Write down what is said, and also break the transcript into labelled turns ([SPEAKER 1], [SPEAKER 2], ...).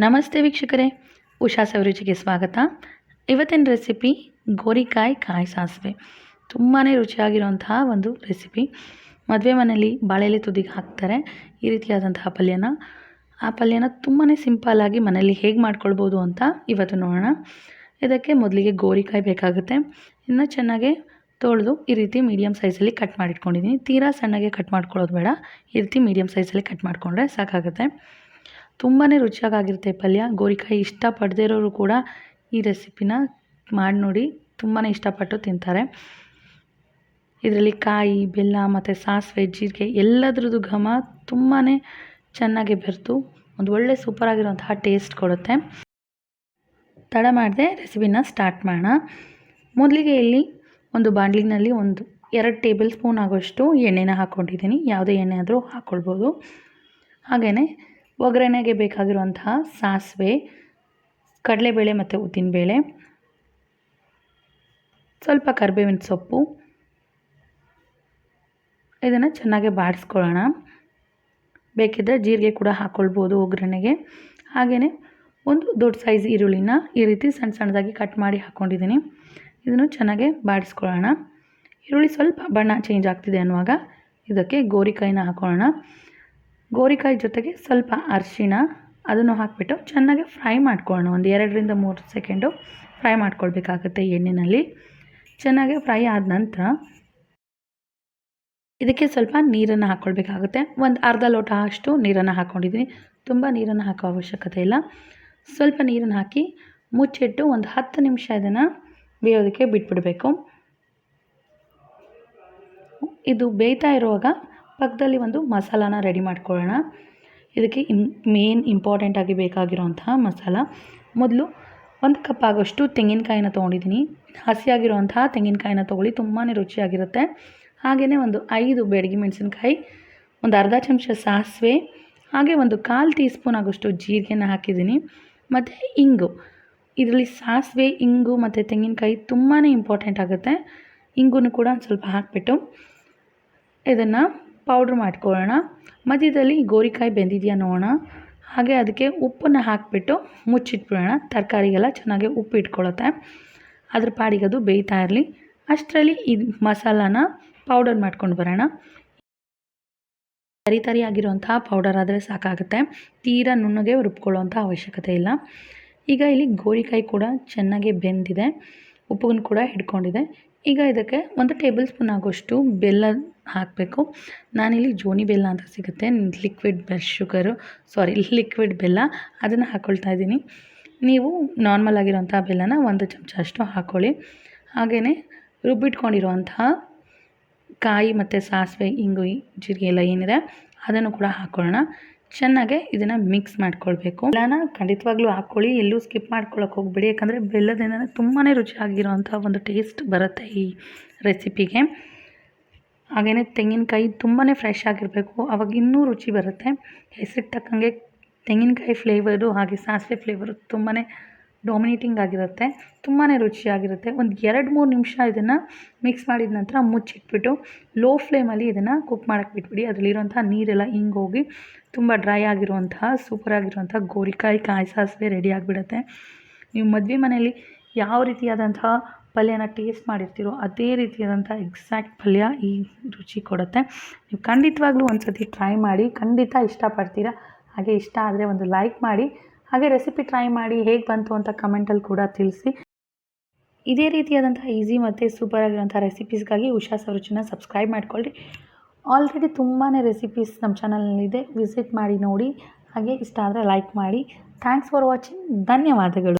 [SPEAKER 1] ನಮಸ್ತೆ ವೀಕ್ಷಕರೇ, ಉಷಾ ಸವಿರುಚಿಗೆ ಸ್ವಾಗತ. ಇವತ್ತಿನ ರೆಸಿಪಿ ಗೋರಿಕಾಯಿ ಕಾಯಿ ಸಾಸಿವೆ. ತುಂಬಾ ರುಚಿಯಾಗಿರುವಂತಹ ಒಂದು ರೆಸಿಪಿ. ಮದುವೆ ಮನೆಯಲ್ಲಿ ಬಾಳೆಲೆ ತುದಿಗೆ ಹಾಕ್ತಾರೆ ಈ ರೀತಿಯಾದಂತಹ ಪಲ್ಯನ. ಆ ಪಲ್ಯನ ತುಂಬಾ ಸಿಂಪಲ್ಲಾಗಿ ಮನೆಯಲ್ಲಿ ಹೇಗೆ ಮಾಡ್ಕೊಳ್ಬೋದು ಅಂತ ಇವತ್ತು ನೋಡೋಣ. ಇದಕ್ಕೆ ಮೊದಲಿಗೆ ಗೋರಿಕಾಯಿ ಬೇಕಾಗುತ್ತೆ. ಇನ್ನು ಚೆನ್ನಾಗಿ ತೊಳೆದು ಈ ರೀತಿ ಮೀಡಿಯಮ್ ಸೈಜಲ್ಲಿ ಕಟ್ ಮಾಡಿಟ್ಕೊಂಡಿದ್ದೀನಿ. ತೀರಾ ಸಣ್ಣಗೆ ಕಟ್ ಮಾಡ್ಕೊಳ್ಳೋದು ಬೇಡ, ಈ ರೀತಿ ಮೀಡಿಯಮ್ ಸೈಜಲ್ಲಿ ಕಟ್ ಮಾಡಿಕೊಂಡ್ರೆ ಸಾಕಾಗುತ್ತೆ. ತುಂಬಾ ರುಚಿಯಾಗಿರುತ್ತೆ ಪಲ್ಯ. ಗೋರಿಕಾಯಿ ಇಷ್ಟಪಡದೇ ಇರೋರು ಕೂಡ ಈ ರೆಸಿಪಿನ ಮಾಡಿ ನೋಡಿ, ತುಂಬಾ ಇಷ್ಟಪಟ್ಟು ತಿಂತಾರೆ. ಇದರಲ್ಲಿ ಕಾಯಿ, ಬೆಲ್ಲ ಮತ್ತು ಸಾಸಿವೆ, ಜೀರಿಗೆ ಎಲ್ಲದ್ರದ್ದು ಘಮ ತುಂಬಾ ಚೆನ್ನಾಗಿ ಬೆರೆತು ಒಂದು ಒಳ್ಳೆ ಸೂಪರಾಗಿರುವಂತಹ ಟೇಸ್ಟ್ ಕೊಡುತ್ತೆ. ತಡ ಮಾಡದೆ ರೆಸಿಪಿನ ಸ್ಟಾರ್ಟ್ ಮಾಡೋಣ. ಮೊದಲಿಗೆ ಇಲ್ಲಿ ಒಂದು ಬಾಣಲಿನಲ್ಲಿ 2 ಟೇಬಲ್ ಸ್ಪೂನ್ ಆಗೋಷ್ಟು ಎಣ್ಣೆನ ಹಾಕ್ಕೊಂಡಿದ್ದೀನಿ. ಯಾವುದೇ ಎಣ್ಣೆ ಆದರೂ ಹಾಕ್ಕೊಳ್ಬೋದು. ಹಾಗೆಯೇ ಒಗ್ಗರಣೆಗೆ ಬೇಕಾಗಿರುವಂತಹ ಸಾಸಿವೆ, ಕಡಲೆಬೇಳೆ ಮತ್ತು ಉದ್ದಿನಬೇಳೆ, ಸ್ವಲ್ಪ ಕರಿಬೇವಿನ ಸೊಪ್ಪು, ಇದನ್ನು ಚೆನ್ನಾಗಿ ಬಾಡಿಸ್ಕೊಳ್ಳೋಣ. ಬೇಕಿದ್ದರೆ ಜೀರಿಗೆ ಕೂಡ ಹಾಕ್ಕೊಳ್ಬೋದು ಒಗ್ಗರಣೆಗೆ. ಹಾಗೆಯೇ ಒಂದು ದೊಡ್ಡ ಸೈಜ್ ಈರುಳ್ಳಿನ ಈ ರೀತಿ ಸಣ್ಣ ಸಣ್ಣದಾಗಿ ಕಟ್ ಮಾಡಿ ಹಾಕ್ಕೊಂಡಿದ್ದೀನಿ. ಇದನ್ನು ಚೆನ್ನಾಗಿ ಬಾಡಿಸ್ಕೊಳ್ಳೋಣ. ಈರುಳ್ಳಿ ಸ್ವಲ್ಪ ಬಣ್ಣ ಚೇಂಜ್ ಆಗ್ತಿದೆ ಅನ್ನುವಾಗ ಇದಕ್ಕೆ ಗೋರಿಕಾಯಿನ ಹಾಕೊಳ್ಳೋಣ. ಗೋರಿಕಾಯಿ ಜೊತೆಗೆ ಸ್ವಲ್ಪ ಅರಿಶಿಣ ಅದನ್ನು ಹಾಕಿಬಿಟ್ಟು ಚೆನ್ನಾಗಿ ಫ್ರೈ ಮಾಡ್ಕೊಳ್ಳೋಣ. ಒಂದು 2ರಿಂದ 3 ಸೆಕೆಂಡು ಫ್ರೈ ಮಾಡ್ಕೊಳ್ಬೇಕಾಗುತ್ತೆ ಎಣ್ಣೆಯಲ್ಲಿ. ಚೆನ್ನಾಗಿ ಫ್ರೈ ಆದ ನಂತರ ಇದಕ್ಕೆ ಸ್ವಲ್ಪ ನೀರನ್ನು ಹಾಕ್ಕೊಳ್ಬೇಕಾಗುತ್ತೆ. ಒಂದು ಅರ್ಧ ಲೋಟ ಅಷ್ಟು ನೀರನ್ನು ಹಾಕ್ಕೊಂಡಿದ್ದೀನಿ. ತುಂಬ ನೀರನ್ನು ಹಾಕೋ ಅವಶ್ಯಕತೆ ಇಲ್ಲ. ಸ್ವಲ್ಪ ನೀರನ್ನು ಹಾಕಿ ಮುಚ್ಚಿಟ್ಟು ಒಂದು 10 ನಿಮಿಷ ಇದನ್ನು ಬೇಯೋದಕ್ಕೆ ಬಿಟ್ಬಿಡಬೇಕು. ಇದು ಬೇಯ್ತಾ ಇರುವಾಗ ಪಕ್ಕದಲ್ಲಿ ಒಂದು ಮಸಾಲಾನ ರೆಡಿ ಮಾಡ್ಕೊಳ್ಳೋಣ. ಇದಕ್ಕೆ ಮೇನ್ ಇಂಪಾರ್ಟೆಂಟಾಗಿ ಬೇಕಾಗಿರುವಂತಹ ಮಸಾಲ. ಮೊದಲು 1 ಕಪ್ ಆಗೋಷ್ಟು ತೆಂಗಿನಕಾಯಿನ ತೊಗೊಂಡಿದ್ದೀನಿ. ಹಸಿಯಾಗಿರುವಂತಹ ತೆಂಗಿನಕಾಯಿನ ತೊಗೊಳ್ಳಿ, ತುಂಬಾ ರುಚಿಯಾಗಿರುತ್ತೆ. ಹಾಗೆಯೇ ಒಂದು 5 ಬ್ಯಾಡಗಿ ಮೆಣಸಿನ್ಕಾಯಿ, ಒಂದು ಅರ್ಧ ಚಮಚ ಸಾಸಿವೆ, ಹಾಗೆ ಒಂದು 1/4 ಟೀ ಸ್ಪೂನ್ ಆಗೋಷ್ಟು ಜೀರಿಗೆನ ಹಾಕಿದ್ದೀನಿ. ಮತ್ತು ಇಂಗು. ಇದರಲ್ಲಿ ಸಾಸಿವೆ, ಇಂಗು ಮತ್ತು ತೆಂಗಿನಕಾಯಿ ತುಂಬಾ ಇಂಪಾರ್ಟೆಂಟ್ ಆಗುತ್ತೆ. ಇಂಗು ಕೂಡ ಸ್ವಲ್ಪ ಹಾಕಿಬಿಟ್ಟು ಇದನ್ನು ಪೌಡ್ರ್ ಮಾಡ್ಕೊಳ್ಳೋಣ. ಮಧ್ಯದಲ್ಲಿ ಗೋರಿಕಾಯಿ ಬೆಂದಿದೆಯಾ ನೋಡೋಣ. ಹಾಗೆ ಅದಕ್ಕೆ ಉಪ್ಪನ್ನು ಹಾಕಿಬಿಟ್ಟು ಮುಚ್ಚಿಟ್ಬಿಡೋಣ. ತರಕಾರಿಗೆಲ್ಲ ಚೆನ್ನಾಗಿ ಉಪ್ಪು ಇಟ್ಕೊಳ್ಳುತ್ತೆ. ಅದ್ರ ಪಾಡಿಗೆ ಅದು ಬೇಯ್ತಾ ಇರಲಿ. ಅಷ್ಟರಲ್ಲಿ ಈ ಮಸಾಲಾನ ಪೌಡರ್ ಮಾಡ್ಕೊಂಡು ಬರೋಣ. ತರಿಯಾಗಿರುವಂತಹ ಪೌಡರ್ ಆದರೆ ಸಾಕಾಗುತ್ತೆ. ತೀರಾ ನುಣ್ಣಗೆ ರುಬ್ಕೊಳ್ಳೋವಂಥ ಅವಶ್ಯಕತೆ ಇಲ್ಲ. ಈಗ ಇಲ್ಲಿ ಗೋರಿಕಾಯಿ ಕೂಡ ಚೆನ್ನಾಗಿ ಬೆಂದಿದೆ, ಉಪ್ಪನ್ನು ಕೂಡ ಹಿಡ್ಕೊಂಡಿದೆ. ಈಗ ಇದಕ್ಕೆ 1 ಟೇಬಲ್ ಸ್ಪೂನ್ ಆಗೋಷ್ಟು ಬೆಲ್ಲ ಹಾಕಬೇಕು. ನಾನಿಲ್ಲಿ ಜೋನಿ ಬೆಲ್ಲ ಅಂತ ಸಿಗುತ್ತೆ, ಲಿಕ್ವಿಡ್ ಬೆಲ್ಲ, ಅದನ್ನು ಹಾಕ್ಕೊಳ್ತಾ ಇದ್ದೀನಿ. ನೀವು ನಾರ್ಮಲ್ ಆಗಿರೋಂಥ ಬೆಲ್ಲನ 1 ಚಮಚ ಅಷ್ಟು ಹಾಕ್ಕೊಳ್ಳಿ. ಹಾಗೆಯೇ ರುಬ್ಬಿಟ್ಕೊಂಡಿರುವಂತಹ ಕಾಯಿ ಮತ್ತು ಸಾಸಿವೆ, ಇಂಗು, ಜೀರಿಗೆ ಎಲ್ಲ ಏನಿದೆ ಅದನ್ನು ಕೂಡ ಹಾಕ್ಕೊಳ್ಳೋಣ. ಚೆನ್ನಾಗೆ ಇದನ್ನು ಮಿಕ್ಸ್ ಮಾಡ್ಕೊಳ್ಬೇಕು. ಬೆಲ್ಲನ ಖಂಡಿತವಾಗ್ಲೂ ಹಾಕ್ಕೊಳ್ಳಿ, ಎಲ್ಲೂ ಸ್ಕಿಪ್ ಮಾಡ್ಕೊಳ್ಳೋಕೆ ಹೋಗ್ಬೇಡಿ. ಯಾಕಂದರೆ ಬೆಲ್ಲದಿಂದ ತುಂಬಾ ರುಚಿಯಾಗಿರುವಂಥ ಒಂದು ಟೇಸ್ಟ್ ಬರುತ್ತೆ ಈ ರೆಸಿಪಿಗೆ. ಹಾಗೆಯೇ ತೆಂಗಿನಕಾಯಿ ತುಂಬಾ ಫ್ರೆಶ್ ಆಗಿರಬೇಕು, ಆವಾಗ ಇನ್ನೂ ರುಚಿ ಬರುತ್ತೆ. ಹೆಸರಿಗೆ ತಕ್ಕಂಗೆ ತೆಂಗಿನಕಾಯಿ ಫ್ಲೇವರು ಹಾಗೆ ಸಾಸಿವೆ ಫ್ಲೇವರು ತುಂಬಾ ಡಾಮಿನೇಟಿಂಗ್ ಆಗಿರುತ್ತೆ, ತುಂಬಾ ರುಚಿಯಾಗಿರುತ್ತೆ. ಒಂದು 2-3 ನಿಮಿಷ ಇದನ್ನು ಮಿಕ್ಸ್ ಮಾಡಿದ ನಂತರ ಮುಚ್ಚಿಟ್ಬಿಟ್ಟು ಲೋ ಫ್ಲೇಮಲ್ಲಿ ಇದನ್ನು ಕುಕ್ ಮಾಡೋಕ್ಕೆ ಬಿಟ್ಬಿಡಿ. ಅದರಲ್ಲಿರುವಂಥ ನೀರೆಲ್ಲ ಹಿಂಗೋಗಿ ತುಂಬ ಡ್ರೈ ಆಗಿರುವಂತಹ ಸೂಪರಾಗಿರುವಂಥ ಗೋರಿಕಾಯಿ ಕಾಯಿ ಸಾಸಿವೆ ರೆಡಿ ಆಗಿಬಿಡುತ್ತೆ. ನೀವು ಮದುವೆ ಮನೆಯಲ್ಲಿ ಯಾವ ರೀತಿಯಾದಂತಹ ಪಲ್ಯನ ಟೇಸ್ಟ್ ಮಾಡಿರ್ತೀರೋ ಅದೇ ರೀತಿಯಾದಂಥ ಎಕ್ಸಾಕ್ಟ್ ಪಲ್ಯ ಈ ರುಚಿ ಕೊಡುತ್ತೆ. ನೀವು ಖಂಡಿತವಾಗ್ಲೂ ಒಂದು ಸತಿ ಟ್ರೈ ಮಾಡಿ, ಖಂಡಿತ ಇಷ್ಟಪಡ್ತೀರಾ. ಹಾಗೆ ಇಷ್ಟ ಆದರೆ ಒಂದು ಲೈಕ್ ಮಾಡಿ, ಹಾಗೆ ರೆಸಿಪಿ ಟ್ರೈ ಮಾಡಿ ಹೇಗೆ ಬಂತು ಅಂತ ಕಮೆಂಟಲ್ಲಿ ಕೂಡ ತಿಳಿಸಿ. ಇದೇ ರೀತಿಯಾದಂಥ ಈಸಿ ಮತ್ತು ಸೂಪರಾಗಿರುವಂಥ ರೆಸಿಪೀಸ್ಗಾಗಿ ಉಷಾ ಸವಿರುಚಿನ ಸಬ್ಸ್ಕ್ರೈಬ್ ಮಾಡ್ಕೊಳ್ಳಿ. ಆಲ್ರೆಡಿ ತುಂಬಾ ರೆಸಿಪೀಸ್ ನಮ್ಮ ಚಾನಲ್ನಲ್ಲಿದೆ, ವಿಸಿಟ್ ಮಾಡಿ ನೋಡಿ. ಹಾಗೆ ಇಷ್ಟ ಆದರೆ ಲೈಕ್ ಮಾಡಿ. Thanks for watching. ಧನ್ಯವಾದಗಳು.